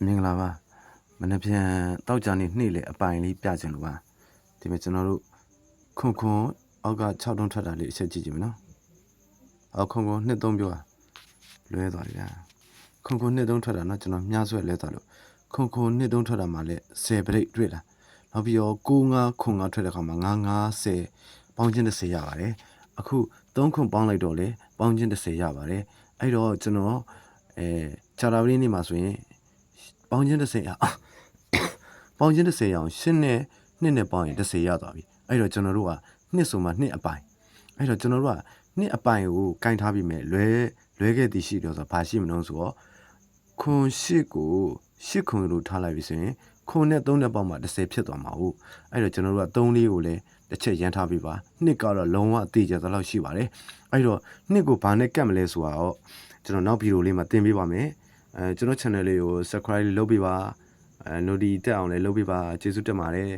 မင်္ဂလာပါမနေ့ပြန်တောက်ကြနေနှိမ့်လေအပိုင်လေးပြချင်လို့ပါဒီမှာကျွန်တော်တို့ခွန်အောက်က6တုံးထွက်တာလေးအချက်ကြည့်ကြည့်မယ်နော်အောက်ခွန်နှစ်သုံးပြောလွဲသွားပြီဗျာခွန်နှစ်သုံးထွက်တာနော်ကျွန်တော်မြားဆွဲလဲသွားလို့ခွန်နှစ်သုံးထွက်တာမှလည်း10ပရိတ်တွေ့လားနောက်ပြီးတော့9 5ထွက်တဲ့ခါမှာ9 10ပေါင်းချင်း30ရပါတယ်အခု3ခွန်ပေါင်းလိုက်တော့လေပေါင်းချင်း30ရပါတယ်အဲ့တော့ကျွန်တော်ခြာတာပရိနေ့မှာဆိုရင်ပေါင်းချင်း30ရပေါင်းချင်း30ရအောင်8နဲ့2နဲ့ပေါင်းရင်30ရသွားပြီအဲ့တော့ကျွန်တော်တို့က2ဆိုမှ2အပိုင်အဲ့တော့ကျွန်တော်တို့က2အပိုင်ကိုကင်ထားပြီးမယ်လွဲခဲ့သည်ရှိတော့ဆိုဘာရှိမလို့ဆိုတော့ခွန်8ကို8ခွန်လို့ထားလိုက်ပြီဆိုရင်ခွန်နဲ့3နဲ့ပေါင်းမှ30ဖြစ်သွားမှာဟုတ်အဲ့တော့ကျွန်တော်တို့က3လေးကိုလည်းတစ်ချက်ရန်ထားပြီးပါ2ကတော့လုံးဝအသေးချာသလောက်ရှိပါတယ်အဲ့တော့2ကိုဘာနဲ့ကတ်မလဲဆိုတော့ကျွန်တော်နောက်ဗီဒီယိုလေးမှာသင်ပေးပါမယ်ကျွန်တော် channel လေးကို subscribe လုပ်ပေးပါnoti တက်အောင်လည်းလုပ်ပေးပါကျေးဇူးတင်ပါတယ်